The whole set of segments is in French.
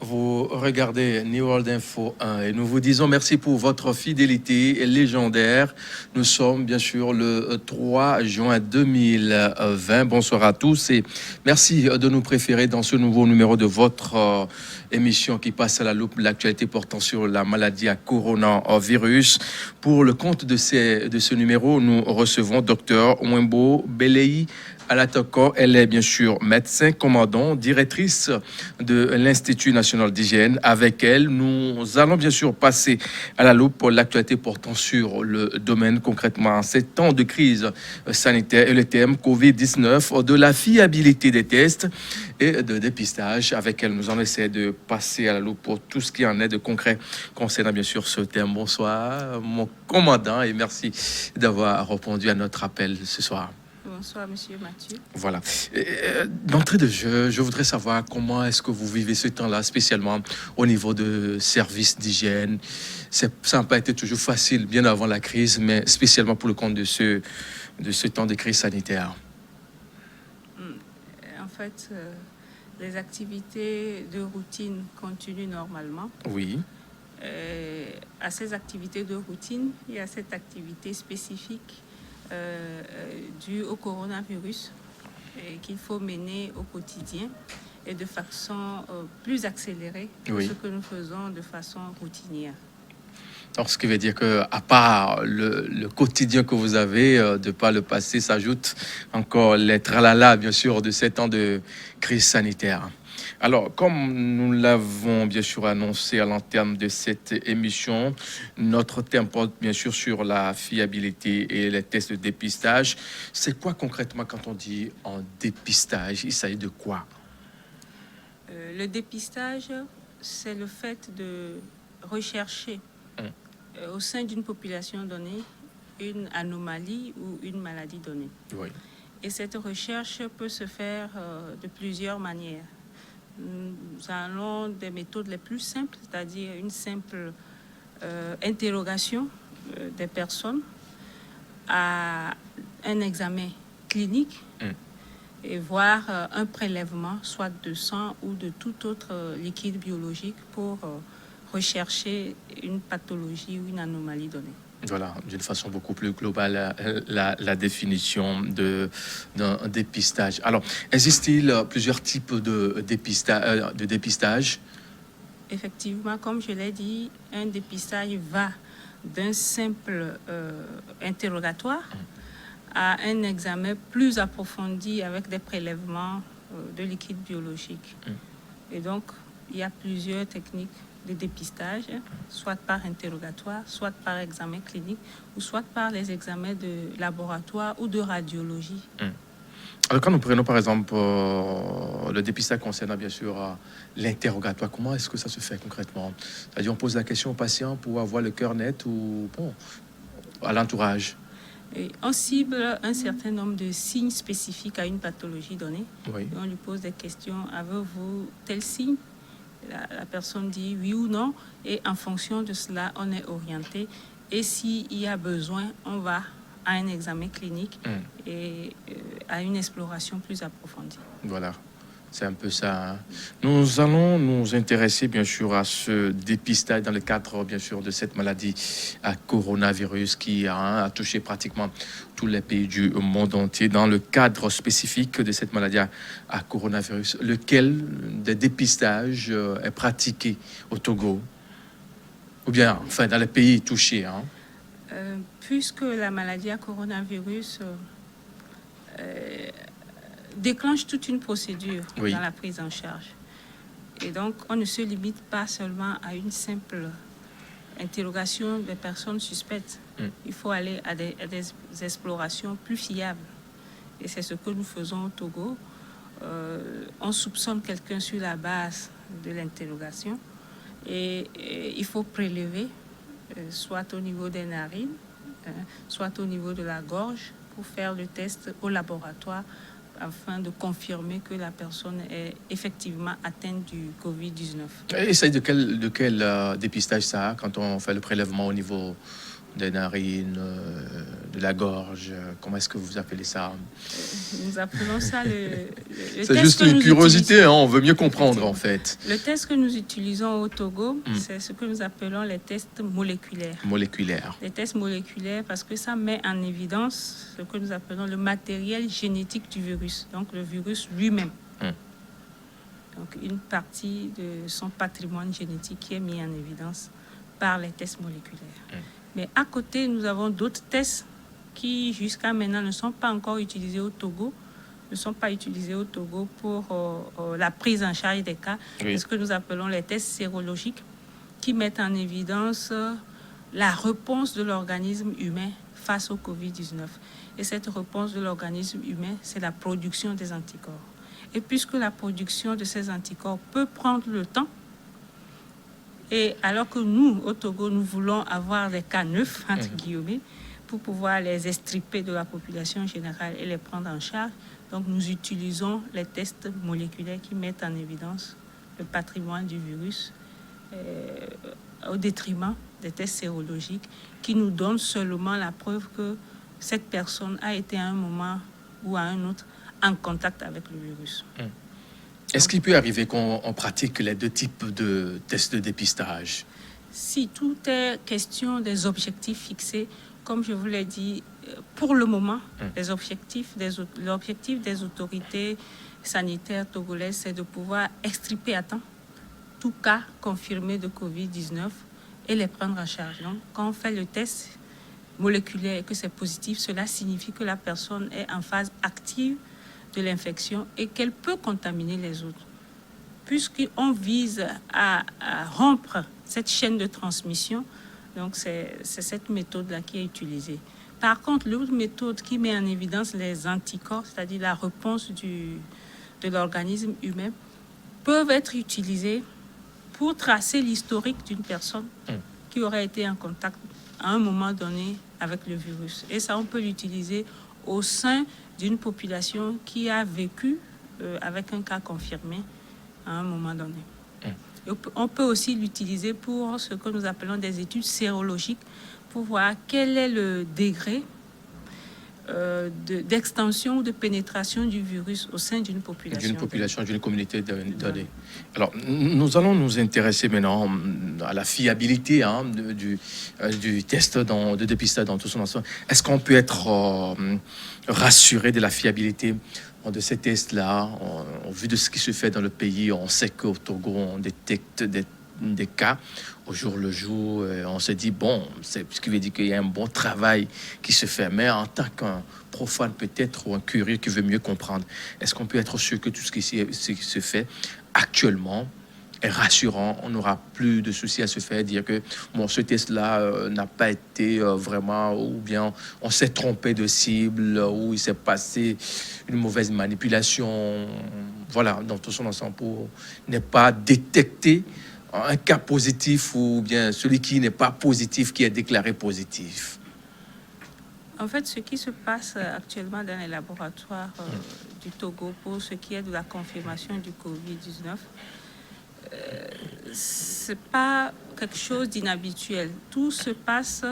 Vous regardez New World Info 1 et nous vous disons merci pour votre fidélité légendaire. Nous sommes bien sûr le 3 juin 2020. Bonsoir à tous et merci de nous préférer dans ce nouveau numéro de votre émission qui passe à la loupe l'actualité portant sur la maladie à coronavirus. Pour le compte de ce numéro, nous recevons Dr Wembo Belei Alatoko. Elle est bien sûr médecin commandant, directrice de l'Institut national d'hygiène. Avec elle, nous allons bien sûr passer à la loupe pour l'actualité portant sur le domaine concrètement en ces temps de crise sanitaire et le thème Covid-19, de la fiabilité des tests et de dépistage. Avec elle, nous allons essayer de passer à la loupe pour tout ce qui en est de concret concernant bien sûr ce thème. Bonsoir, mon commandant, et merci d'avoir répondu à notre appel ce soir. Bonsoir, monsieur Mathieu. Voilà. D'entrée de jeu, je voudrais savoir comment est-ce que vous vivez ce temps-là, spécialement au niveau de services d'hygiène. Ça n'a pas été toujours facile, bien avant la crise, mais spécialement pour le compte de ce temps de crise sanitaire. En fait, les activités de routine continuent normalement. Oui. À ces activités de routine, il y a cette activité spécifique dû au coronavirus qu'il faut mener au quotidien et de façon plus accélérée que ce que nous faisons de façon routinière. Alors, ce qui veut dire que, à part le quotidien que vous avez, de par le passé, s'ajoute encore les tralala, bien sûr, de ces temps de crise sanitaire. Alors, comme nous l'avons bien sûr annoncé à l'entame de cette émission, notre thème porte bien sûr sur la fiabilité et les tests de dépistage. C'est quoi concrètement quand on dit en dépistage? Il s'agit de quoi? Le dépistage, c'est le fait de rechercher au sein d'une population donnée une anomalie ou une maladie donnée. Oui. Et cette recherche peut se faire de plusieurs manières. Nous allons des méthodes les plus simples, c'est-à-dire une simple interrogation des personnes à un examen clinique et voir un prélèvement, soit de sang ou de tout autre liquide biologique pour rechercher une pathologie ou une anomalie donnée. Voilà, d'une façon beaucoup plus globale, la définition d'un dépistage. Alors, existe-t-il plusieurs types de dépistage? Effectivement, comme je l'ai dit, un dépistage va d'un simple interrogatoire à un examen plus approfondi avec des prélèvements de liquide biologique. Et donc, il y a plusieurs techniques de dépistage, soit par interrogatoire, soit par examen clinique, ou soit par les examens de laboratoire ou de radiologie. Alors, quand nous prenons par exemple le dépistage concernant bien sûr l'interrogatoire, comment est-ce que ça se fait concrètement? C'est-à-dire on pose la question au patient pour avoir le cœur net ou bon, à l'entourage? Et on cible un certain nombre de signes spécifiques à une pathologie donnée. Oui. Et on lui pose des questions. Avez-vous tel signe? La personne dit oui ou non, et en fonction de cela, on est orienté. Et s'il y a besoin, on va à un examen clinique et à une exploration plus approfondie. Voilà, c'est un peu ça. Nous allons nous intéresser bien sûr à ce dépistage dans le cadre bien sûr de cette maladie à coronavirus qui a touché pratiquement tous les pays du monde entier. Dans le cadre spécifique de cette maladie à coronavirus, lequel des dépistages est pratiqué au Togo? Ou bien, enfin, dans les pays touchés, puisque la maladie à coronavirus déclenche toute une procédure dans la prise en charge. Et donc, on ne se limite pas seulement à une simple interrogation des personnes suspectes. Il faut aller à des explorations plus fiables. Et c'est ce que nous faisons au Togo. On soupçonne quelqu'un sur la base de l'interrogation et il faut prélever soit au niveau des narines, soit au niveau de la gorge pour faire le test au laboratoire afin de confirmer que la personne est effectivement atteinte du Covid-19. Et c'est de quel dépistage ça, quand on fait le prélèvement au des narines, de la gorge? Comment est-ce que vous appelez ça? Nous appelons ça le C'est test juste que une nous curiosité, utilisons. on veut mieux comprendre en fait. Le test que nous utilisons au Togo, c'est ce que nous appelons les tests moléculaires. Moléculaires. Les tests moléculaires parce que ça met en évidence ce que nous appelons le matériel génétique du virus, donc le virus lui-même. Donc une partie de son patrimoine génétique qui est mis en évidence par les tests moléculaires. Mais à côté, nous avons d'autres tests qui jusqu'à maintenant ne sont pas encore utilisés au Togo, pour la prise en charge des cas, ce que nous appelons les tests sérologiques, qui mettent en évidence la réponse de l'organisme humain face au Covid-19. Et cette réponse de l'organisme humain, c'est la production des anticorps. Et puisque la production de ces anticorps peut prendre le temps, et alors que nous, au Togo, nous voulons avoir des cas neufs, entre guillemets, pour pouvoir les extirper de la population générale et les prendre en charge, donc nous utilisons les tests moléculaires qui mettent en évidence le patrimoine du virus au détriment des tests sérologiques qui nous donnent seulement la preuve que cette personne a été à un moment ou à un autre en contact avec le virus. Est-ce qu'il peut arriver qu'on pratique les deux types de tests de dépistage? Si tout est question des objectifs fixés, comme je vous l'ai dit, pour le moment, l'objectif des autorités sanitaires togolaises, c'est de pouvoir extirper à temps tout cas confirmé de Covid-19 et les prendre en charge. Donc, quand on fait le test moléculaire et que c'est positif, cela signifie que la personne est en phase active de l'infection et qu'elle peut contaminer les autres. Puisqu'on vise à rompre cette chaîne de transmission, donc c'est cette méthode-là qui est utilisée. Par contre, l'autre méthode qui met en évidence les anticorps, c'est-à-dire la réponse de l'organisme humain, peuvent être utilisées pour tracer l'historique d'une personne qui aurait été en contact à un moment donné avec le virus. Et ça, on peut l'utiliser au sein d'une population qui a vécu avec un cas confirmé à un moment donné. On peut aussi l'utiliser pour ce que nous appelons des études sérologiques pour voir quel est le degré d'extension ou de pénétration du virus au sein d'une population. D'une communauté donnée. Alors, nous allons nous intéresser maintenant à la fiabilité du test de dépistage dans tout son ensemble. Est-ce qu'on peut être rassuré de la fiabilité de ces tests-là? Au vu de ce qui se fait dans le pays, on sait qu'au Togo, on détecte des cas au jour le jour. On se dit, bon, c'est ce qui veut dire qu'il y a un bon travail qui se fait. Mais en tant qu'un profane peut-être ou un curieux qui veut mieux comprendre, est-ce qu'on peut être sûr que tout ce qui se fait actuellement est rassurant? On n'aura plus de soucis à se faire dire que bon, ce test-là n'a pas été vraiment, ou bien on s'est trompé de cible, ou il s'est passé une mauvaise manipulation. Voilà, dans tout son ensemble, pour ne pas détecter un cas positif ou bien celui qui n'est pas positif, qui est déclaré positif. En fait, ce qui se passe actuellement dans les laboratoires du Togo pour ce qui est de la confirmation du Covid-19, c'est pas quelque chose d'inhabituel. Tout se passe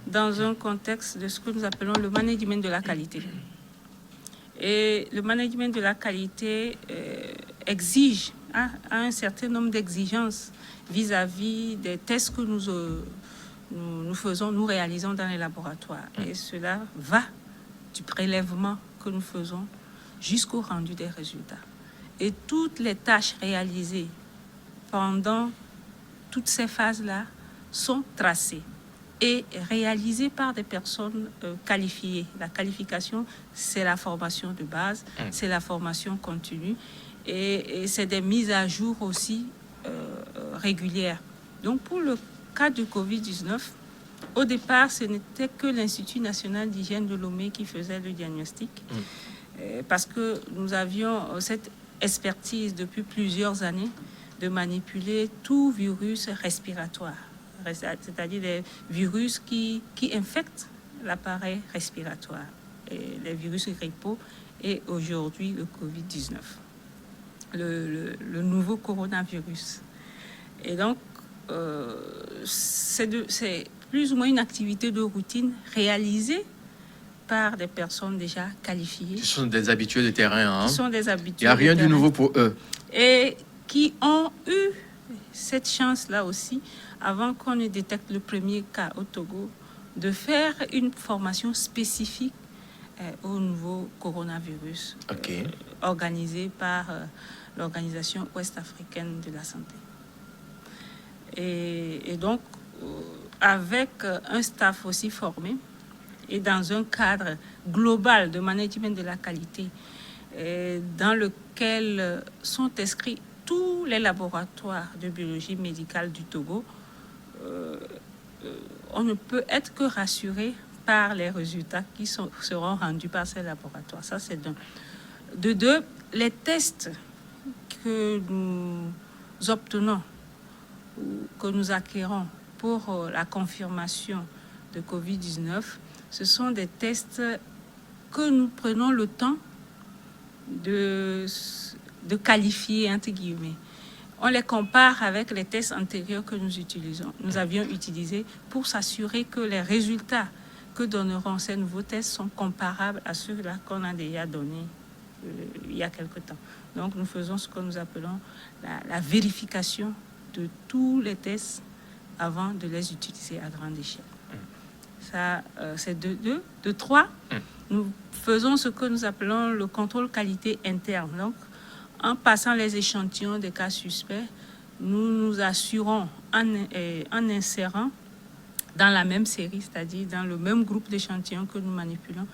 dans un contexte de ce que nous appelons le management de la qualité. Et le management de la qualité exige un certain nombre d'exigences vis-à-vis des tests que nous réalisons dans les laboratoires. Et cela va du prélèvement que nous faisons jusqu'au rendu des résultats. Et toutes les tâches réalisées pendant toutes ces phases-là sont tracées et réalisées par des personnes qualifiées. La qualification, c'est la formation de base, c'est la formation continue et c'est des mises à jour aussi régulières. Donc pour le cas du Covid-19, au départ, ce n'était que l'Institut national d'hygiène de Lomé qui faisait le diagnostic parce que nous avions cette expertise depuis plusieurs années de manipuler tout virus respiratoire, c'est-à-dire des virus qui infectent l'appareil respiratoire, et les virus grippaux et aujourd'hui le Covid-19, le nouveau coronavirus. Et donc, c'est plus ou moins une activité de routine réalisée par des personnes déjà qualifiées. Ce sont des habitués de terrain. Qui sont des habitués. Il n'y a rien de nouveau pour eux. Et qui ont eu cette chance-là aussi, avant qu'on ne détecte le premier cas au Togo, de faire une formation spécifique au nouveau coronavirus, organisée par l'Organisation ouest-africaine de la santé. Et donc, avec un staff aussi formé et dans un cadre global de management de la qualité, dans lequel sont inscrits tous les laboratoires de biologie médicale du Togo, on ne peut être que rassuré par les résultats qui seront rendus par ces laboratoires. Ça, c'est d'un. De deux, les tests que nous obtenons ou que nous acquérons pour la confirmation de Covid-19, ce sont des tests que nous prenons le temps de qualifier, entre guillemets. On les compare avec les tests antérieurs que nous avions utilisés pour s'assurer que les résultats que donneront ces nouveaux tests sont comparables à ceux-là qu'on a déjà donnés il y a quelque temps. Donc, nous faisons ce que nous appelons la vérification de tous les tests avant de les utiliser à grande échelle. Ça, c'est de deux. De trois, nous faisons ce que nous appelons le contrôle qualité interne. Donc, en passant les échantillons des cas suspects, nous nous assurons, en insérant dans la même série, c'est-à-dire dans le même groupe d'échantillons que nous manipulons,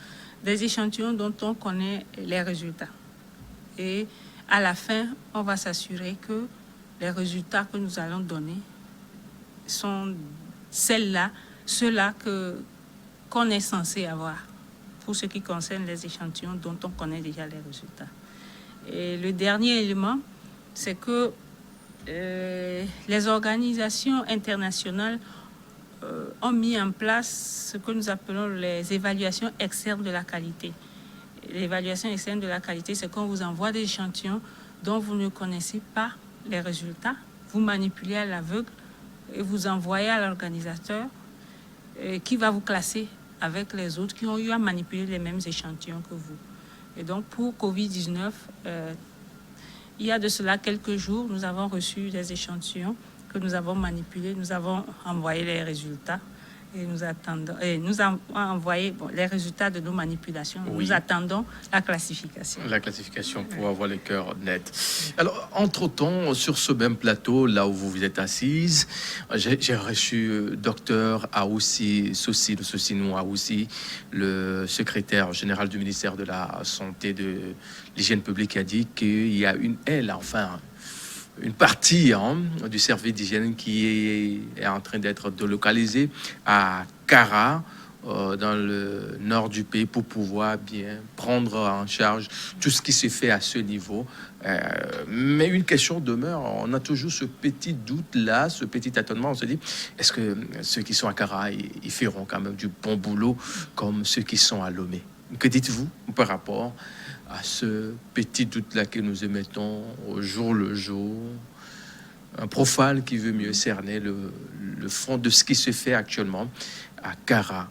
des échantillons dont on connaît les résultats. Et à la fin, on va s'assurer que les résultats que nous allons donner sont ceux-là qu'on est censé avoir pour ce qui concerne les échantillons dont on connaît déjà les résultats. Et le dernier élément, c'est que les organisations internationales ont mis en place ce que nous appelons les évaluations externes de la qualité. L'évaluation externe de la qualité, c'est qu'on vous envoie des échantillons dont vous ne connaissez pas les résultats, vous manipulez à l'aveugle et vous envoyez à l'organisateur qui va vous classer avec les autres qui ont eu à manipuler les mêmes échantillons que vous. Et donc, pour Covid-19, il y a de cela quelques jours, nous avons reçu des échantillons que nous avons manipulés. Nous avons envoyé les résultats et nous avons envoyé les résultats de nos manipulations. Oui. Nous attendons la classification. La classification pour avoir le cœur net. Alors, entre-temps, sur ce même plateau, là où vous êtes assise, j'ai reçu docteur Aoussi Sossinou Aoussi, le secrétaire général du ministère de la Santé, de l'Hygiène publique, qui a dit qu'il y a une partie du service d'hygiène qui est en train d'être délocalisée à Kara, dans le nord du pays, pour pouvoir bien prendre en charge tout ce qui se fait à ce niveau. Mais une question demeure, on a toujours ce petit doute-là, ce petit tâtonnement. On se dit, est-ce que ceux qui sont à Kara, ils feront quand même du bon boulot comme ceux qui sont à Lomé? Que dites-vous par rapport à ce petit doute-là que nous émettons au jour le jour, un profane qui veut mieux cerner le fond de ce qui se fait actuellement à Kara?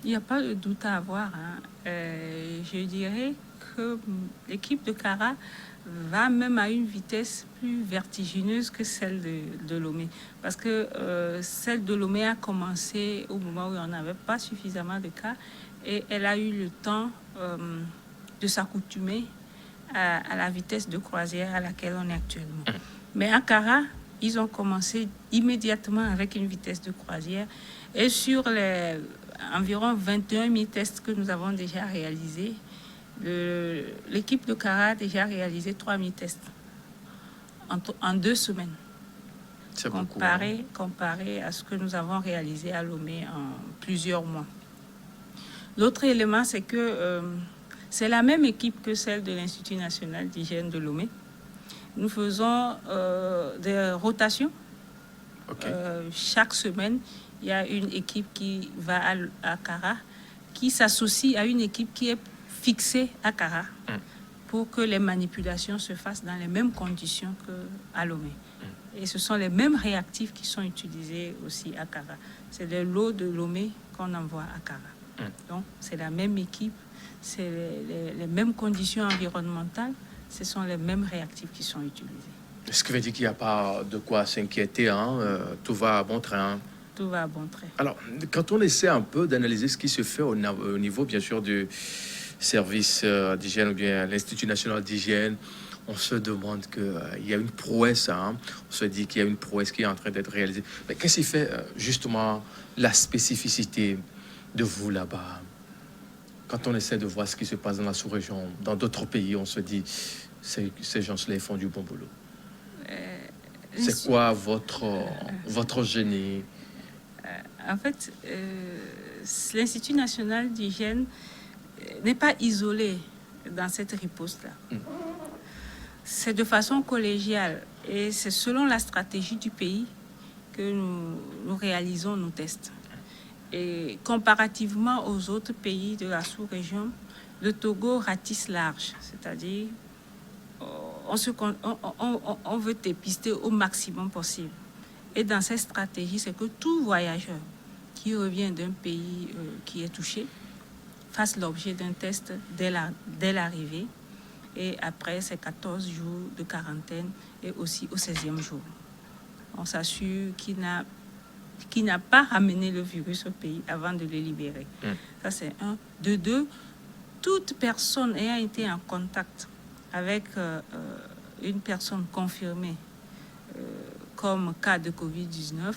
Il n'y a pas de doute à avoir. Je dirais que l'équipe de Kara va même à une vitesse plus vertigineuse que celle de Lomé. Parce que celle de Lomé a commencé au moment où on n'avait pas suffisamment de cas et elle a eu le temps de s'accoutumer à la vitesse de croisière à laquelle on est actuellement. Mais à Kara, ils ont commencé immédiatement avec une vitesse de croisière. Et sur les environ 21 000 tests que nous avons déjà réalisés, l'équipe de Kara a déjà réalisé 3 000 tests en 2 semaines. C'est comparé à ce que nous avons réalisé à Lomé en plusieurs mois. L'autre élément, c'est que c'est la même équipe que celle de l'Institut national d'hygiène de Lomé. Nous faisons des rotations. Okay. Chaque semaine, il y a une équipe qui va à Kara, qui s'associe à une équipe qui est fixée à Kara. pour que les manipulations se fassent dans les mêmes conditions qu'à Lomé. Et ce sont les mêmes réactifs qui sont utilisés aussi à Kara. C'est de l'eau de Lomé qu'on envoie à Kara. Donc, c'est la même équipe, c'est les mêmes conditions environnementales, ce sont les mêmes réactifs qui sont utilisés. Ce qui veut dire qu'il n'y a pas de quoi s'inquiéter, tout va à bon train. Tout va à bon train. Alors, quand on essaie un peu d'analyser ce qui se fait au niveau, bien sûr, du service d'hygiène ou bien l'Institut national d'hygiène, on se demande qu'il y a une prouesse. On se dit qu'il y a une prouesse qui est en train d'être réalisée. Mais qu'est-ce qui fait justement la spécificité de vous là-bas? Quand on essaie de voir ce qui se passe dans la sous-région, dans d'autres pays, on se dit ces gens-là ils font du bon boulot. C'est quoi votre génie? En fait, l'Institut national d'hygiène n'est pas isolé dans cette riposte-là. C'est de façon collégiale et c'est selon la stratégie du pays que nous réalisons nos tests. Et comparativement aux autres pays de la sous-région, le Togo ratisse large, c'est-à-dire on veut dépister au maximum possible. Et dans cette stratégie, c'est que tout voyageur qui revient d'un pays qui est touché fasse l'objet d'un test dès l'arrivée et après ces 14 jours de quarantaine et aussi au 16e jour. On s'assure qu'il n'a pas ramené le virus au pays avant de le libérer. Ça, c'est un. De deux, toute personne ayant été en contact avec une personne confirmée comme cas de Covid-19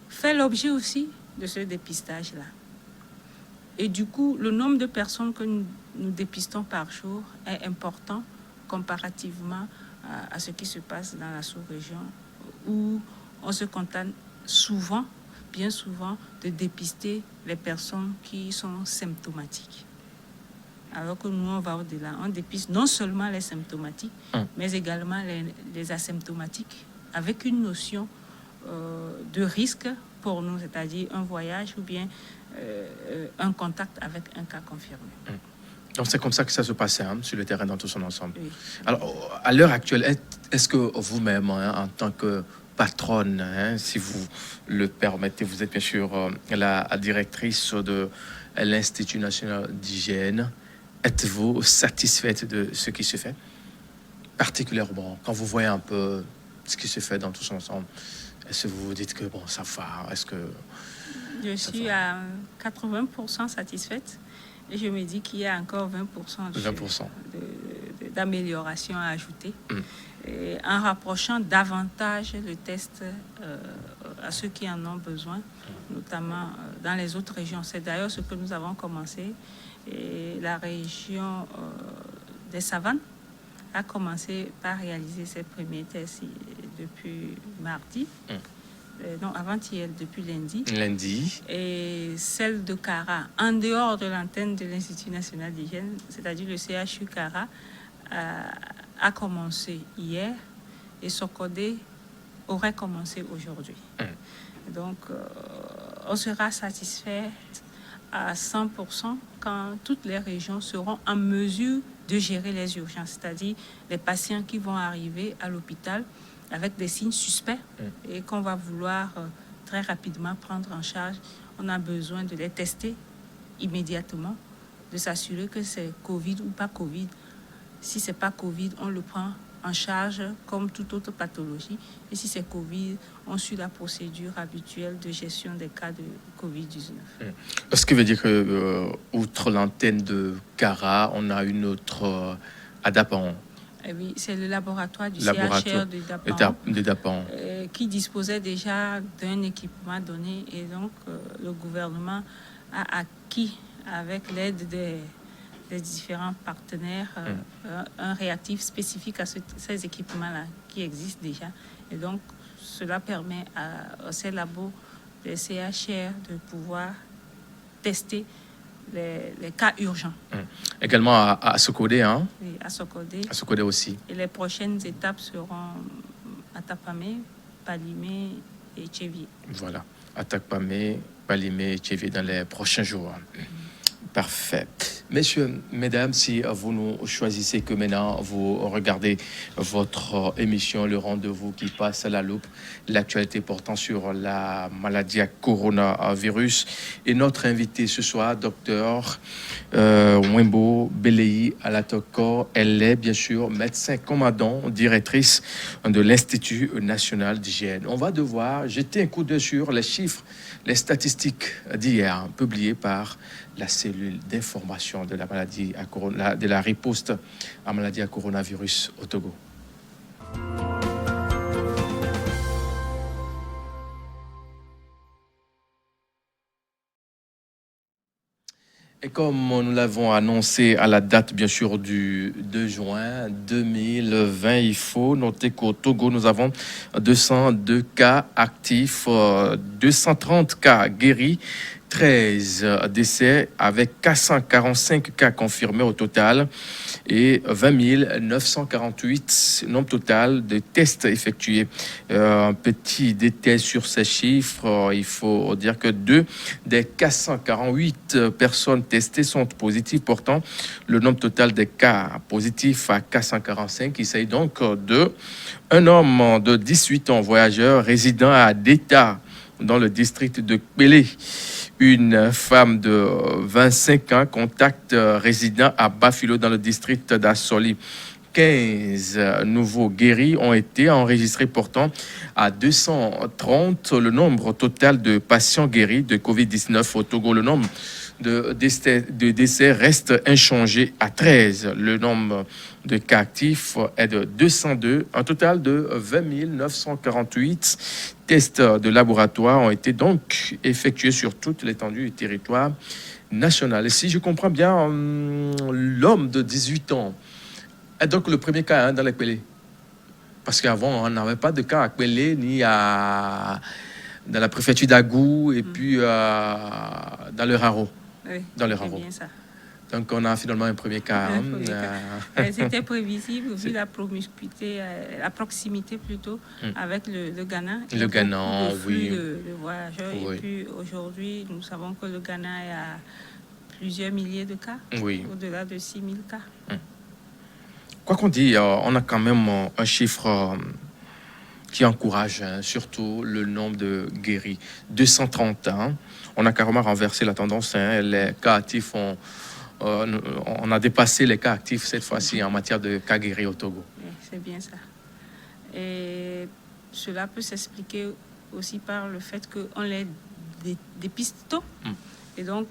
fait l'objet aussi de ce dépistage-là. Et du coup, le nombre de personnes que nous dépistons par jour est important comparativement à ce qui se passe dans la sous-région où on se contente souvent, bien souvent, de dépister les personnes qui sont symptomatiques. Alors que nous, on va au-delà. On dépiste non seulement les symptomatiques, mais également les asymptomatiques, avec une notion de risque pour nous, c'est-à-dire un voyage ou bien un contact avec un cas confirmé. Donc c'est comme ça que ça se passe sur le terrain dans tout son ensemble. Oui. Alors, à l'heure actuelle, est-ce que vous-même, en tant que patronne, si vous le permettez, vous êtes bien sûr la directrice de l'Institut national d'hygiène, êtes-vous satisfaite de ce qui se fait? Particulièrement, quand vous voyez un peu ce qui se fait dans tout son ensemble, est-ce que vous vous dites que bon, ça va? Est-ce que je suis à 80% satisfaite et je me dis qu'il y a encore 20% d'amélioration à ajouter. Et en rapprochant davantage le test à ceux qui en ont besoin, notamment dans les autres régions. C'est d'ailleurs ce que nous avons commencé. Et la région des Savanes a commencé par réaliser ses premiers tests depuis mardi. Non, avant-hier, depuis lundi. Et celle de Kara, en dehors de l'antenne de l'Institut national d'hygiène, c'est-à-dire le CHU Kara, a commencé hier et Sokodé aurait commencé aujourd'hui. Donc, on sera satisfait à 100% quand toutes les régions seront en mesure de gérer les urgences, c'est-à-dire les patients qui vont arriver à l'hôpital avec des signes suspects et qu'on va vouloir très rapidement prendre en charge. On a besoin de les tester immédiatement, de s'assurer que c'est Covid ou pas Covid. Si c'est pas Covid, on le prend en charge comme toute autre pathologie. Et si c'est Covid, on suit la procédure habituelle de gestion des cas de Covid-19. Ce qui veut dire que, outre l'antenne de Kara, on a une autre à Dapan. Oui, c'est le laboratoire du CHR de Dapan qui disposait déjà d'un équipement donné. Et donc, le gouvernement a acquis, avec l'aide des différents partenaires, un réactif spécifique à ces équipements-là qui existent déjà. Et donc, cela permet à ces labos, les CHR, de pouvoir tester les cas urgents. Également à Sokodé, Oui, à Sokodé. À Sokodé aussi. Et les prochaines étapes seront à Tapamé, Palimé et Tchévié. Voilà, à Tapamé, Palimé et Tchévié dans les prochains jours. Parfait. Messieurs, mesdames, si vous nous choisissez que maintenant vous regardez votre émission, le rendez-vous qui passe à la loupe, l'actualité portant sur la maladie à coronavirus. Et notre invité ce soir, docteur Wembo Belei Alatoko, elle est bien sûr médecin commandant, directrice de l'Institut national d'hygiène. On va devoir jeter un coup d'œil sur les chiffres, les statistiques d'hier publiées par la cellule d'information de la maladie à de la riposte à la maladie à coronavirus au Togo. Et comme nous l'avons annoncé à la date, bien sûr, du 2 juin 2020, il faut noter qu'au Togo, nous avons 202 cas actifs, 230 cas guéris, 13 décès avec 445 cas confirmés au total et 20 948 nombre total de tests effectués. Un petit détail sur ces chiffres, il faut dire que 2 des 448 personnes testées sont positives, portant le nombre total des cas positifs à 445. Il s'agit donc de un homme de 18 ans, voyageur, résident à Deta, dans le district de Kpélé. Une femme de 25 ans, contact résident à Bafilo dans le district d'Assoli. 15 nouveaux guéris ont été enregistrés, portant à 230 le nombre total de patients guéris de Covid-19 au Togo. Le nombre de décès reste inchangé à 13. Le nombre de cas actifs est de 202. Un total de 20 948 tests de laboratoire ont été donc effectués sur toute l'étendue du territoire national. Et si je comprends bien, l'homme de 18 ans est donc le premier cas dans les Kpélé. Parce qu'avant, on n'avait pas de cas à Kpélé ni dans la préfecture d'Agou et puis dans le Raro. Oui, dans le c'est Raro. bien ça. Donc, on a finalement un premier cas. C'était prévisible vu la promiscuité, la proximité plutôt avec le Ghana. Le Ghana, oui. Le voyageur. Oui. Et puis aujourd'hui, nous savons que le Ghana est à plusieurs milliers de cas, Oui. au-delà de 6 000 cas. Quoi qu'on dise, on a quand même un chiffre qui encourage surtout le nombre de guéris. 230 ans. On a carrément renversé la tendance. Les cas actifs on a dépassé les cas actifs cette fois-ci en matière de cas guéris au Togo. Oui, c'est bien ça. Et cela peut s'expliquer aussi par le fait qu'on les dépiste tôt. Et donc,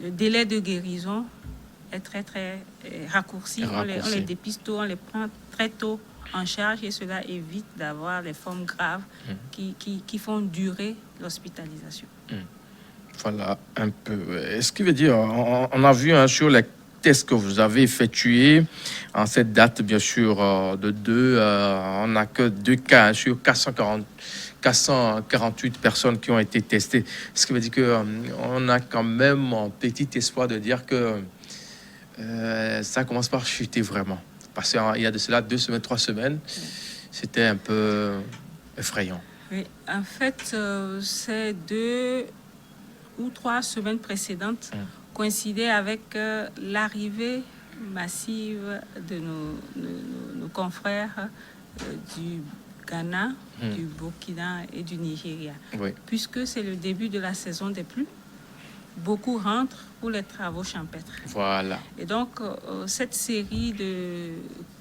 le délai de guérison est très, très raccourci. On les dépiste tôt, on les prend très tôt en charge et cela évite d'avoir des formes graves qui font durer l'hospitalisation. Voilà un peu. Ce qui veut dire, on a vu sur les tests que vous avez effectués en cette date, bien sûr, de 2, on n'a que 2 cas sur 448 personnes qui ont été testées. Ce qui veut dire qu'on a quand même un petit espoir de dire que ça commence par chuter vraiment. Parce qu'il y a de cela 2 semaines, 3 semaines, c'était un peu effrayant. Oui, en fait, ces 2 ou 3 semaines précédentes coïncidaient avec l'arrivée massive de nos confrères du Ghana, du Burkina et du Nigeria. Oui. Puisque c'est le début de la saison des pluies, beaucoup rentrent pour les travaux champêtres. Voilà. Et donc, cette série de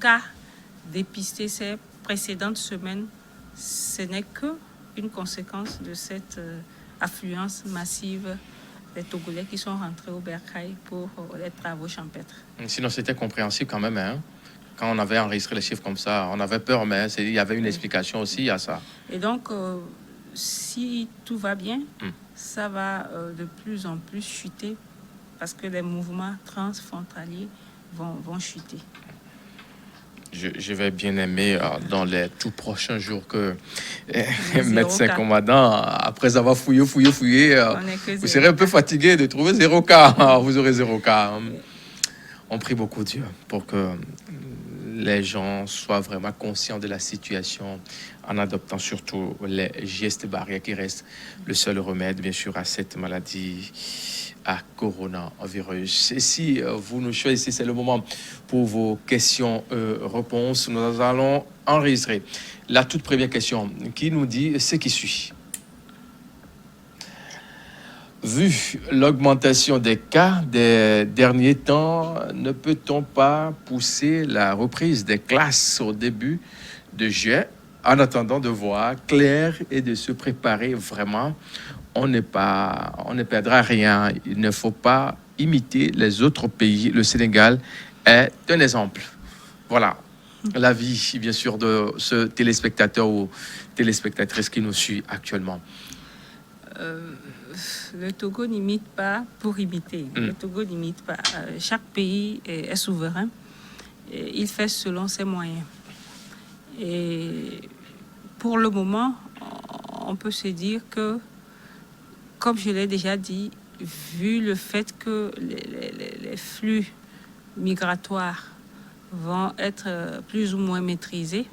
cas dépistés ces précédentes semaines, ce n'est qu'une conséquence de cette affluence massive des Togolais qui sont rentrés au Bercail pour les travaux champêtres. Sinon, c'était compréhensible quand même. Quand on avait enregistré les chiffres comme ça, on avait peur, mais il y avait une explication aussi à ça. Et donc, si tout va bien, ça va de plus en plus chuter parce que les mouvements transfrontaliers vont chuter. Je vais bien aimer dans les tout prochains jours que médecin commandant, après avoir fouillé, vous serez un peu fatigué de trouver 0 cas. Vous aurez 0 cas. On prie beaucoup Dieu pour que les gens soient vraiment conscients de la situation en adoptant surtout les gestes barrières qui restent le seul remède, bien sûr, à cette maladie, à coronavirus. Et si vous nous choisissez, c'est le moment pour vos questions-réponses. Nous allons enregistrer la toute première question qui nous dit ce qui suit. Vu l'augmentation des cas des derniers temps, ne peut-on pas pousser la reprise des classes au début de juin en attendant de voir clair et de se préparer vraiment? On ne perdra rien. Il ne faut pas imiter les autres pays. Le Sénégal est un exemple. Voilà l'avis, bien sûr, de ce téléspectateur ou téléspectatrice qui nous suit actuellement. Le Togo n'imite pas pour imiter. Le Togo n'imite pas. Chaque pays est souverain. Et il fait selon ses moyens. Et pour le moment, on peut se dire que, comme je l'ai déjà dit, vu le fait que les flux migratoires vont être plus ou moins maîtrisés,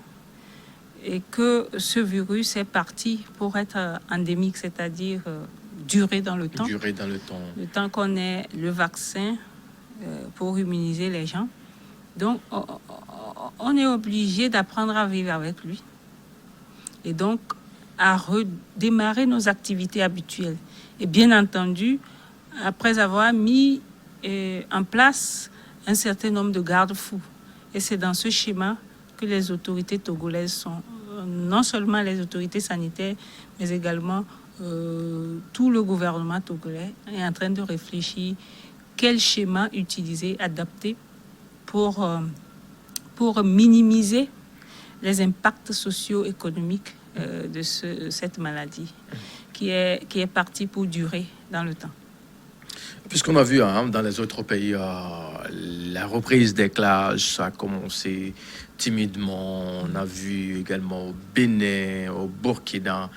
et que ce virus est parti pour être endémique, c'est-à-dire durer dans le temps. Durer dans le temps. Le temps qu'on ait le vaccin pour immuniser les gens. Donc, on est obligé d'apprendre à vivre avec lui. Et donc, à redémarrer nos activités habituelles. Et bien entendu, après avoir mis en place un certain nombre de garde-fous. Et c'est dans ce schéma que les autorités togolaises sont, non seulement les autorités sanitaires, mais également tout le gouvernement togolais est en train de réfléchir quel schéma utiliser, adapter pour minimiser les impacts socio-économiques de cette maladie qui est partie pour durer dans le temps. Puisqu'on a vu dans les autres pays, la reprise des classes a commencé timidement. On a vu également au Bénin, au Burkina.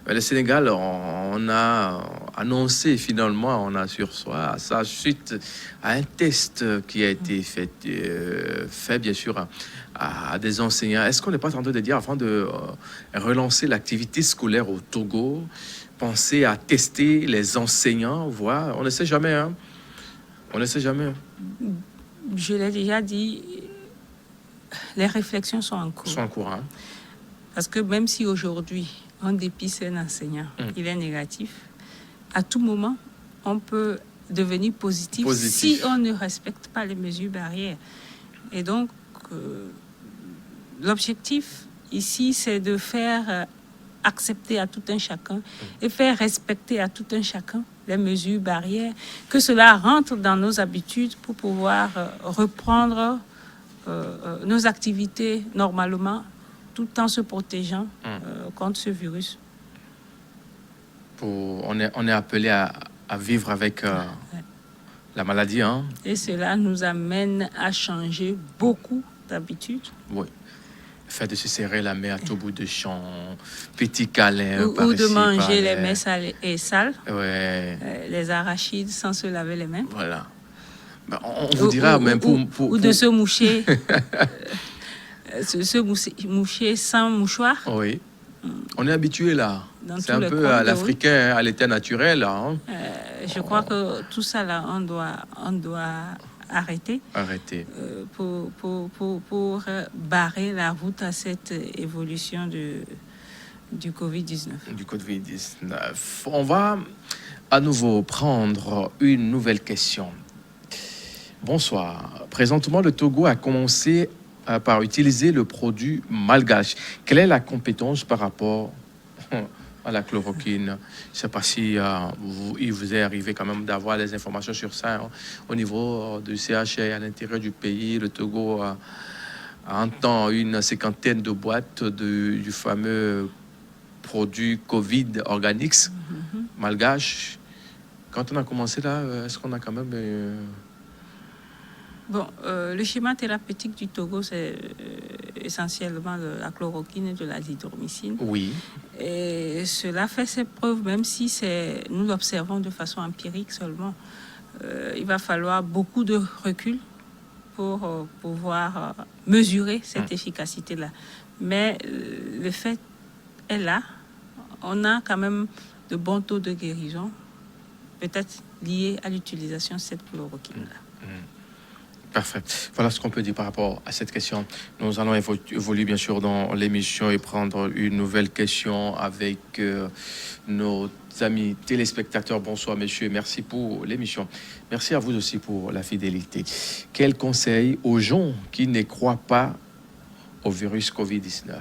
Le Sénégal, on a annoncé finalement, on a sur soi, ça suite à un test qui a été fait bien sûr à des enseignants. Est-ce qu'on n'est pas en train de dire, avant de relancer l'activité scolaire au Togo, penser à tester les enseignants, voir, on ne sait jamais, hein. On ne sait jamais. Je l'ai déjà dit, les réflexions sont en cours. Sont en cours, hein. Parce que même si aujourd'hui, on dépiste un enseignant, il est négatif, à tout moment, on peut devenir positif si on ne respecte pas les mesures barrières. Et donc, l'objectif ici, c'est de faire accepter à tout un chacun et faire respecter à tout un chacun les mesures barrières, que cela rentre dans nos habitudes pour pouvoir reprendre nos activités normalement, tout en se protégeant contre ce virus. On est appelé à vivre avec la maladie, hein? Et cela nous amène à changer beaucoup d'habitudes. Oui. Fait de se serrer la main à tout bout de champ, petit câlin, ou de manger les mets salés et sales, ouais. Les arachides sans se laver les mains. Voilà. Ben, on vous dira même pour de se moucher, se moucher sans mouchoir. Oui. On est habitué là. C'est un peu à l'africain, à l'état naturel là. Hein? Je crois que tout ça là, on doit arrêter pour barrer la route à cette évolution du Covid-19. Du Covid-19. On va à nouveau prendre une nouvelle question. Bonsoir. Présentement, le Togo a commencé par utiliser le produit malgache. Quelle est la compétence par rapport à la chloroquine? Je ne sais pas si il vous est arrivé quand même d'avoir des informations sur ça, hein. Au niveau du CHR à l'intérieur du pays, le Togo entend une cinquantaine de boîtes du fameux produit Covid Organics malgache. Quand on a commencé là, est-ce qu'on a quand même... Bon, le schéma thérapeutique du Togo, c'est essentiellement de la chloroquine et de l'azithromycine. Oui. Et cela fait ses preuves, même si nous l'observons de façon empirique seulement. Il va falloir beaucoup de recul pour pouvoir mesurer cette efficacité-là. Mais le fait est là. On a quand même de bons taux de guérison, peut-être liés à l'utilisation de cette chloroquine-là. Parfait. Voilà ce qu'on peut dire par rapport à cette question. Nous allons évoluer bien sûr dans l'émission et prendre une nouvelle question avec nos amis téléspectateurs. Bonsoir messieurs, merci pour l'émission. Merci à vous aussi pour la fidélité. Quel conseil aux gens qui ne croient pas au virus Covid-19?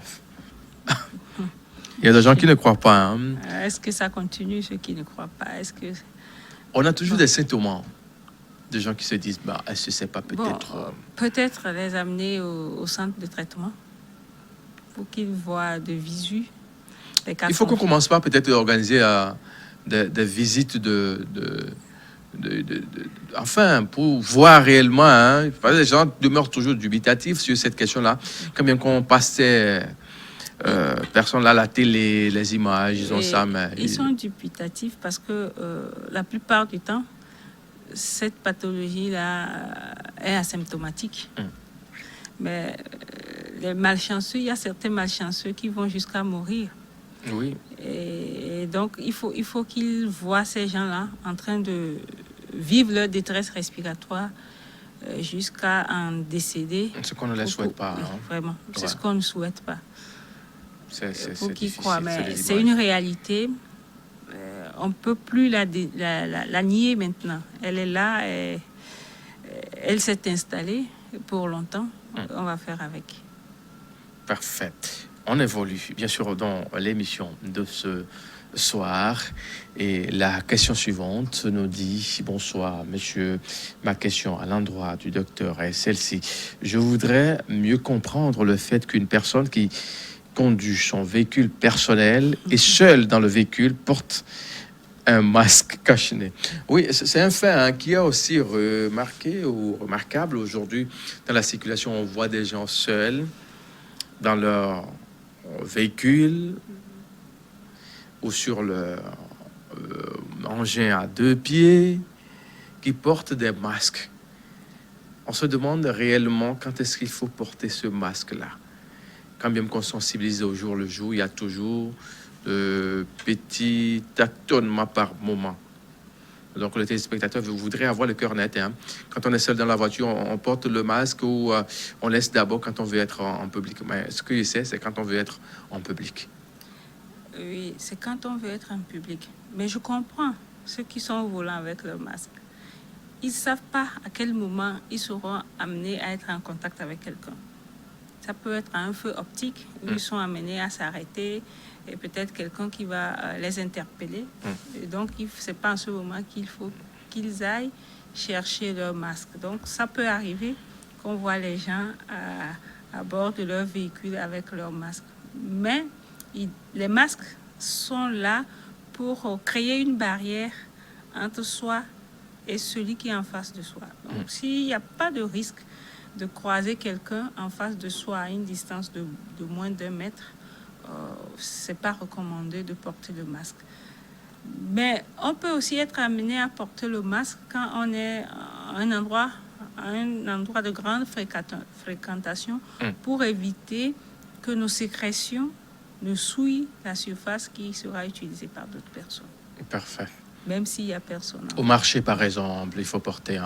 Il y a des gens qui ne croient pas. Hein? Est-ce que ça continue, ceux qui ne croient pas? On a toujours des symptômes. Des gens qui se disent, est-ce que c'est pas peut-être... peut-être les amener au centre de traitement pour qu'ils voient de visu. Il faut qu'on commence par peut-être organiser des visites enfin, pour voir réellement. Hein, les gens demeurent toujours dubitatifs sur cette question-là. Quand bien qu'on passait... personne là, à la télé, les images, ils ont ça, mais... Ils sont dubitatifs parce que la plupart du temps, cette pathologie-là est asymptomatique. Mais les malchanceux, il y a certains malchanceux qui vont jusqu'à mourir. Oui. Et donc, il faut qu'ils voient ces gens-là en train de vivre leur détresse respiratoire jusqu'à en décéder. Ce qu'on ne les souhaite pas. Oui, hein. Vraiment, c'est ce qu'on ne souhaite pas. C'est qu'ils croient, mais c'est une réalité. On ne peut plus la nier maintenant. Elle est là, elle s'est installée pour longtemps. On va faire avec. Parfait. On évolue, bien sûr, dans l'émission de ce soir. Et la question suivante nous dit: bonsoir, monsieur. Ma question à l'endroit du docteur est celle-ci. Je voudrais mieux comprendre le fait qu'une personne qui conduit son véhicule personnel et seule dans le véhicule porte un masque cache-nez. Oui, c'est un fait qui est aussi remarqué ou remarquable aujourd'hui dans la circulation. On voit des gens seuls dans leur véhicule ou sur leur engin à deux pieds qui portent des masques. On se demande réellement quand est-ce qu'il faut porter ce masque-là. Quand bien qu'on sensibilise au jour le jour, il y a toujours de petits tâtonnements par moment. Donc, le téléspectateur voudrait avoir le cœur net. Hein. Quand on est seul dans la voiture, on porte le masque ou on laisse d'abord quand on veut être en public. Mais ce que je sais, c'est quand on veut être en public. Oui, c'est quand on veut être en public. Mais je comprends ceux qui sont au volant avec leur masque. Ils ne savent pas à quel moment ils seront amenés à être en contact avec quelqu'un. Ça peut être un feu optique où ils sont amenés à s'arrêter et peut-être quelqu'un qui va les interpeller. Et donc, c'est pas en ce moment qu'il faut qu'ils aillent chercher leur masque. Donc, ça peut arriver qu'on voit les gens à bord de leur véhicule avec leur masque. Mais les masques sont là pour créer une barrière entre soi et celui qui est en face de soi. Donc, s'il n'y a pas de risque de croiser quelqu'un en face de soi à une distance de moins d'1 mètre, c'est pas recommandé de porter le masque. Mais on peut aussi être amené à porter le masque quand on est à un endroit de grande fréquentation pour éviter que nos sécrétions ne souillent la surface qui sera utilisée par d'autres personnes. Parfait. Même s'il n'y a personne. Au marché, par exemple, il faut porter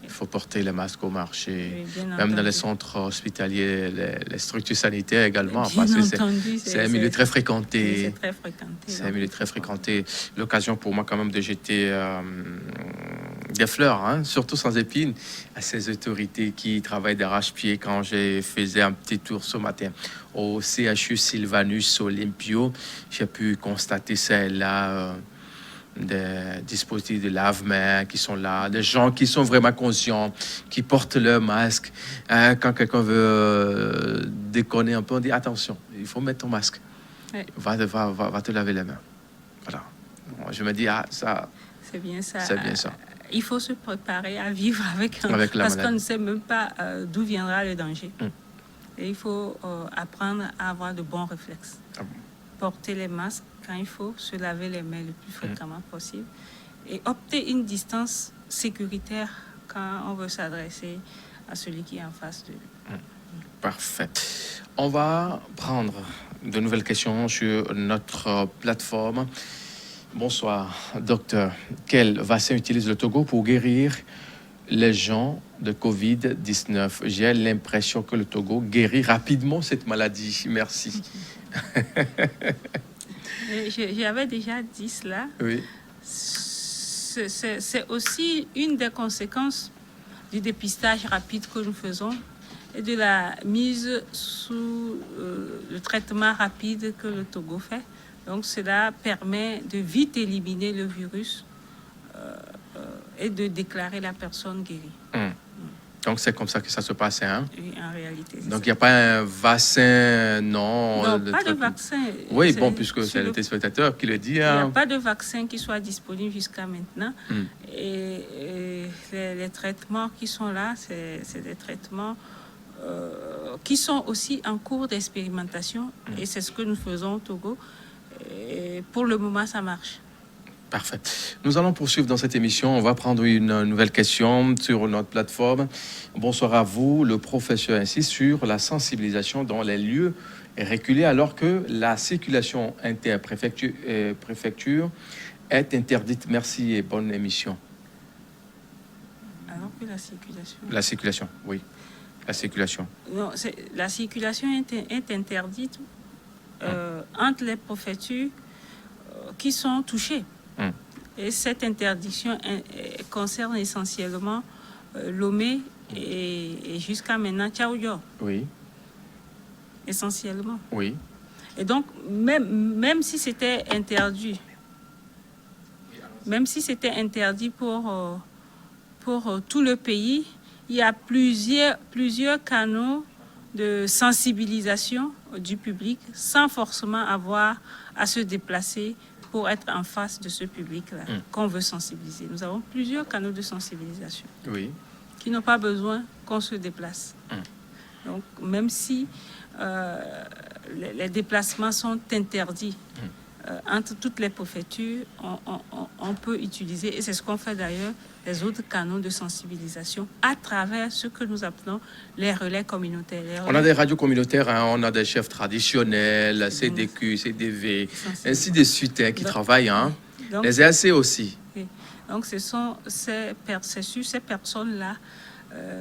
il faut porter les masques au marché, oui, même dans les centres hospitaliers, les structures sanitaires également, bien parce que entendu, c'est un milieu très fréquenté. C'est très fréquenté. C'est un milieu très fréquenté. L'occasion pour moi quand même de jeter des fleurs, surtout sans épines, à ces autorités qui travaillent d'arrache-pied. Quand j'ai fait un petit tour ce matin au CHU Sylvanus Olympio, j'ai pu constater ça et là. Des dispositifs de lave-mains qui sont là, des gens qui sont vraiment conscients, qui portent leur masque. Quand quelqu'un veut déconner un peu, on dit attention, il faut mettre ton masque. Oui. Va te laver les mains. Voilà. Je me dis, ça... C'est bien ça. C'est bien ça. Il faut se préparer à vivre avec la parce maladie. qu'on ne sait même pas d'où viendra le danger. Et il faut apprendre à avoir de bons réflexes. Porter les masques quand il faut, se laver les mains le plus fréquemment possible et opter une distance sécuritaire quand on veut s'adresser à celui qui est en face de lui. Parfait. On va prendre de nouvelles questions sur notre plateforme. Bonsoir, docteur. Quel vaccin utilise le Togo pour guérir les gens de Covid-19? J'ai l'impression que le Togo guérit rapidement cette maladie. Merci. J'avais déjà dit cela. Oui. C'est aussi une des conséquences du dépistage rapide que nous faisons et de la mise sous le traitement rapide que le Togo fait. Donc cela permet de vite éliminer le virus et de déclarer la personne guérie. Donc c'est comme ça que ça se passe, hein? Oui, en réalité. Donc il n'y a pas un vaccin, non? Non, pas de vaccin. Oui, bon, puisque c'est le téléspectateur qui le dit. Hein? Il n'y a pas de vaccin qui soit disponible jusqu'à maintenant. Et les traitements qui sont là, c'est des traitements qui sont aussi en cours d'expérimentation. Et c'est ce que nous faisons au Togo. Et pour le moment, ça marche. Parfait. Nous allons poursuivre dans cette émission. On va prendre une nouvelle question sur notre plateforme. Bonsoir à vous. Le professeur insiste sur la sensibilisation dans les lieux reculés alors que la circulation inter-préfecture est interdite. Merci et bonne émission. Alors que la circulation... La circulation, oui. La circulation. Non, la circulation est interdite entre les préfectures qui sont touchées. Et cette interdiction concerne essentiellement Lomé et jusqu'à maintenant Tchaoudjo. Oui. Essentiellement. Oui. Et donc, même si c'était interdit, pour tout le pays, il y a plusieurs canaux de sensibilisation du public sans forcément avoir à se déplacer pour être en face de ce public-là qu'on veut sensibiliser. Nous avons plusieurs canaux de sensibilisation qui n'ont pas besoin qu'on se déplace. Donc, même si les déplacements sont interdits entre toutes les préfectures, on peut utiliser, et c'est ce qu'on fait d'ailleurs, les autres canaux de sensibilisation à travers ce que nous appelons les relais communautaires. On a des radios communautaires, hein, on a des chefs traditionnels, CDQ, CDV, ainsi de suite, qui travaillent. Hein. Donc, les EAC aussi. Oui. Donc, ce sont ces personnes-là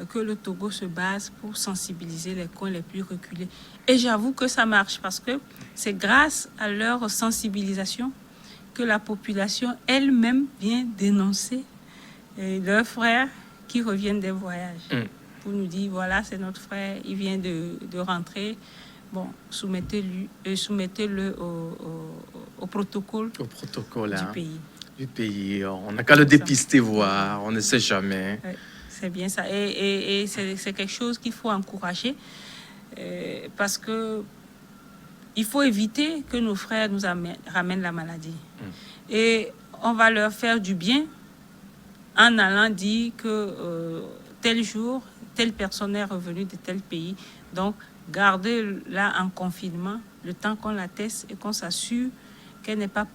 que le Togo se base pour sensibiliser les coins les plus reculés. Et j'avoue que ça marche parce que c'est grâce à leur sensibilisation que la population elle-même vient dénoncer leurs frères qui reviennent des voyages. Pour nous dire, voilà, c'est notre frère, il vient de rentrer. Bon, soumettez-le au protocole du pays. Du pays. On n'a qu'à le dépister, voir. On ne sait jamais. Oui, c'est bien ça. Et c'est quelque chose qu'il faut encourager parce que il faut éviter que nos frères nous ramènent la maladie. Et on va leur faire du bien en allant dire que tel jour, telle personne est revenue de tel pays. Donc, gardez-la en confinement le temps qu'on la teste et qu'on s'assure qu'elle n'est pas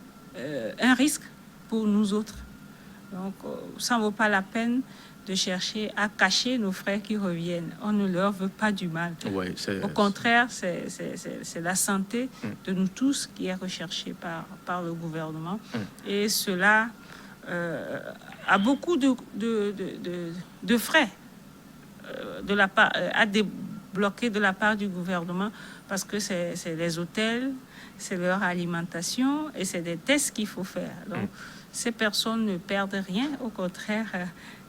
un risque pour nous autres. Donc, ça ne vaut pas la peine de chercher à cacher nos frères qui reviennent. On ne leur veut pas du mal. Ouais, au contraire, c'est la santé de nous tous qui est recherchée par le gouvernement. Et cela a beaucoup de frais à débloquer de la part du gouvernement parce que c'est les hôtels, c'est leur alimentation et c'est des tests qu'il faut faire. Donc, ces personnes ne perdent rien. Au contraire,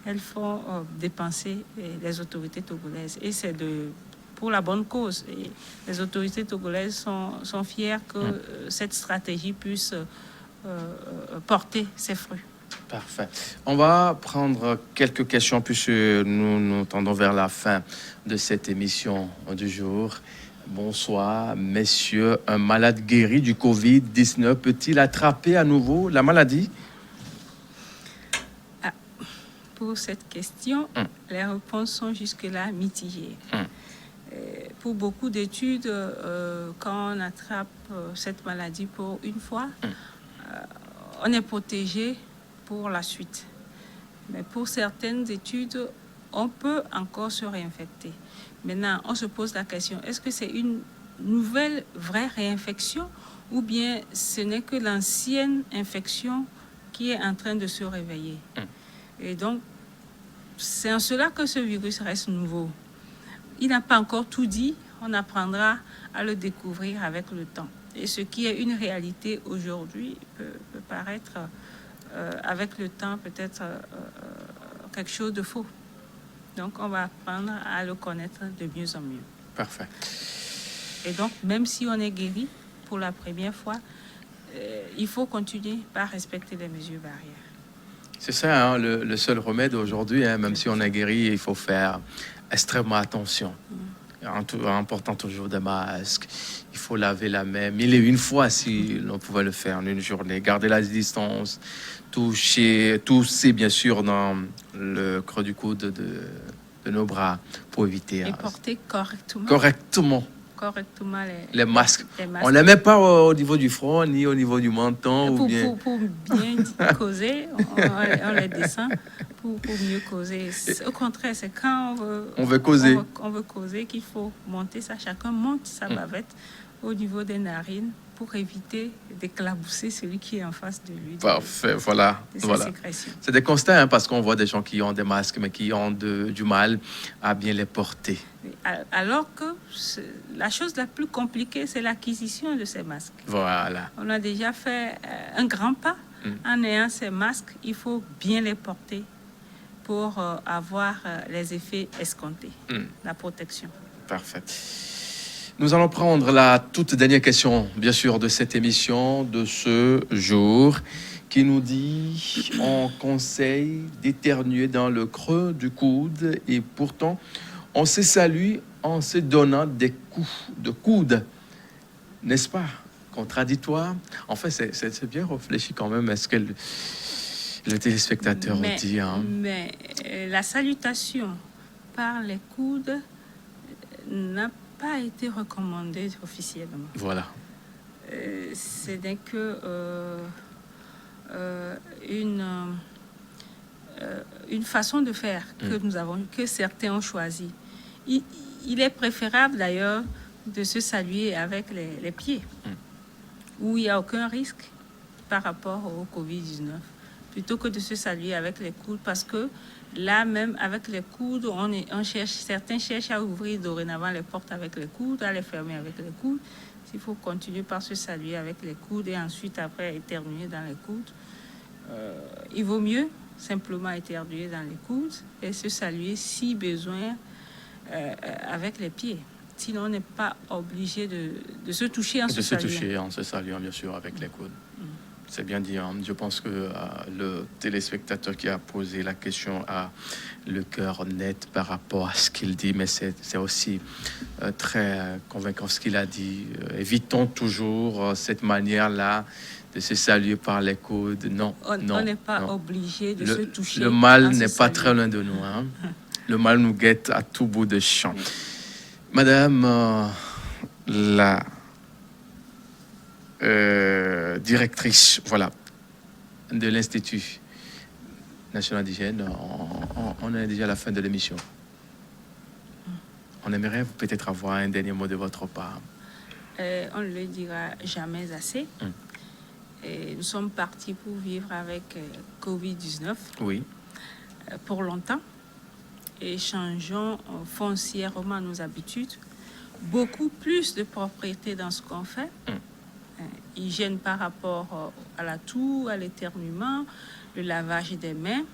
elles font dépenser les autorités togolaises. Et c'est pour la bonne cause. Et les autorités togolaises sont fières que cette stratégie puisse porter ses fruits. Parfait. On va prendre quelques questions puisque nous tendons vers la fin de cette émission du jour. Bonsoir, messieurs. Un malade guéri du Covid-19 peut-il attraper à nouveau la maladie? Pour cette question, les réponses sont jusque-là mitigées. Pour beaucoup d'études, quand on attrape cette maladie pour une fois, on est protégé pour la suite. Mais pour certaines études, on peut encore se réinfecter. Maintenant, on se pose la question, est-ce que c'est une nouvelle vraie réinfection ou bien ce n'est que l'ancienne infection qui est en train de se réveiller? Et donc, c'est en cela que ce virus reste nouveau. Il n'a pas encore tout dit, on apprendra à le découvrir avec le temps. Et ce qui est une réalité aujourd'hui peut paraître, avec le temps, peut-être quelque chose de faux. Donc, on va apprendre à le connaître de mieux en mieux. Parfait. Et donc, même si on est guéri pour la première fois, il faut continuer par respecter les mesures barrières. C'est ça, hein, le seul remède aujourd'hui, hein, même si on est guéri, il faut faire extrêmement attention. En portant toujours des masques, il faut laver la main 1001 fois si l'on pouvait le faire en une journée. Garder la distance, tousser bien sûr dans le creux du coude de nos bras pour éviter. Et porter correctement les masques. On ne les met pas au niveau du front ni au niveau du menton. Pour bien causer, on les descend pour mieux causer. Au contraire, c'est quand on veut causer qu'il faut monter ça. Chacun monte sa bavette au niveau des narines pour éviter d'éclabousser celui qui est en face de lui. Parfait, voilà. C'est des constats, hein, parce qu'on voit des gens qui ont des masques, mais qui ont du mal à bien les porter. Alors que la chose la plus compliquée, c'est l'acquisition de ces masques. Voilà. On a déjà fait un grand pas. En ayant ces masques, il faut bien les porter pour avoir les effets escomptés, la protection. Parfait. Nous allons prendre la toute dernière question, bien sûr, de cette émission, de ce jour, qui nous dit « On conseille d'éternuer dans le creux du coude et pourtant, on se salue en se donnant des coups de coude. » N'est-ce pas? Contradictoire. En fait, c'est bien réfléchi quand même à ce que le téléspectateur dit. Hein. Mais la salutation par les coudes n'a pas été recommandée officiellement. Voilà. Ce n'est que une façon de faire que certains ont choisi. Il est préférable d'ailleurs de se saluer avec les pieds, où il n'y a aucun risque par rapport au Covid-19, plutôt que de se saluer avec les coudes, parce que là même avec les coudes, certains cherchent à ouvrir dorénavant les portes avec les coudes, à les fermer avec les coudes. S'il faut continuer par se saluer avec les coudes et ensuite après éternuer dans les coudes, il vaut mieux simplement éternuer dans les coudes et se saluer si besoin avec les pieds. Sinon, on n'est pas obligé de se toucher en se saluant. De se toucher en se saluant, bien sûr, avec les coudes. C'est bien dit. Hein. Je pense que le téléspectateur qui a posé la question a le cœur net par rapport à ce qu'il dit, mais c'est aussi très convaincant ce qu'il a dit. Évitons toujours cette manière-là de se saluer par les coudes. Non, on n'est pas obligé de se toucher. Le mal n'est pas très loin de nous. Hein. Le mal nous guette à tout bout de champ. Madame la directrice, voilà, de l'Institut national d'hygiène, on est déjà à la fin de l'émission. On aimerait peut-être avoir un dernier mot de votre part. On ne le dira jamais assez. Et nous sommes partis pour vivre avec Covid-19 pour longtemps. Et changeons foncièrement nos habitudes. Beaucoup plus de propriété dans ce qu'on fait. Hygiène par rapport à la toux, à l'éternuement, le lavage des mains,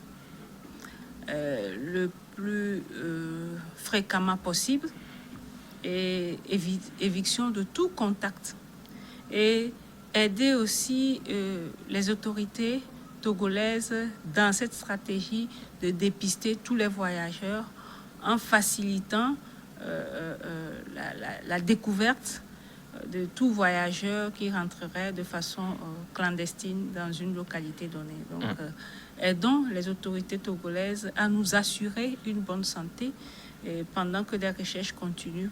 le plus fréquemment possible, et éviction de tout contact. Et aider aussi les autorités togolaises dans cette stratégie de dépister tous les voyageurs en facilitant la découverte de tout voyageur qui rentrerait de façon clandestine dans une localité donnée. Donc, aidons les autorités togolaises à nous assurer une bonne santé pendant que des recherches continuent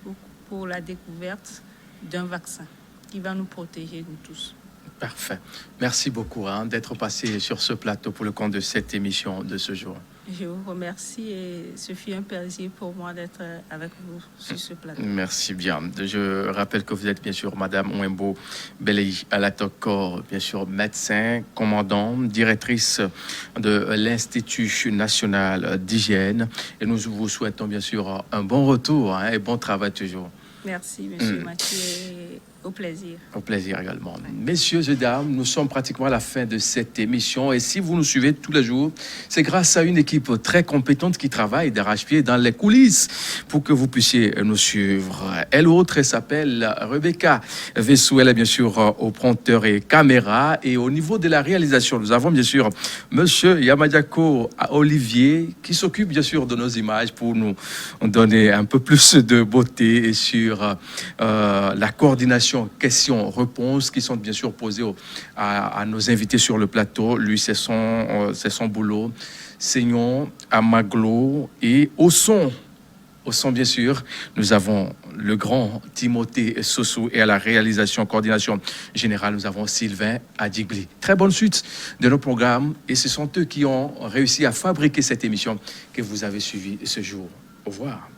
pour la découverte d'un vaccin qui va nous protéger, nous tous. Parfait. Merci beaucoup d'être passé sur ce plateau pour le compte de cette émission de ce jour. Je vous remercie et ce fut un plaisir pour moi d'être avec vous sur ce plateau. Merci bien. Je rappelle que vous êtes bien sûr Madame Ouembo Belei Alatokor, bien sûr médecin, commandant, directrice de l'Institut national d'hygiène. Et nous vous souhaitons bien sûr un bon retour et bon travail toujours. Merci, Monsieur Mathieu. Au plaisir. Au plaisir également. Messieurs et dames, nous sommes pratiquement à la fin de cette émission. Et si vous nous suivez tous les jours, c'est grâce à une équipe très compétente qui travaille d'arrache-pied dans les coulisses pour que vous puissiez nous suivre. Elle autre, elle s'appelle Rebecca Vessou. Elle est bien sûr au prompteur et caméra. Et au niveau de la réalisation, nous avons bien sûr Monsieur Yamadiako Olivier qui s'occupe bien sûr de nos images pour nous donner un peu plus de beauté sur la coordination questions-réponses qui sont bien sûr posées à nos invités sur le plateau. Lui, c'est son boulot. Seignon, Amaglo et au son, bien sûr, nous avons le grand Timothée Sossou et à la réalisation, coordination générale, nous avons Sylvain Adigli. Très bonne suite de nos programmes et ce sont eux qui ont réussi à fabriquer cette émission que vous avez suivie ce jour. Au revoir.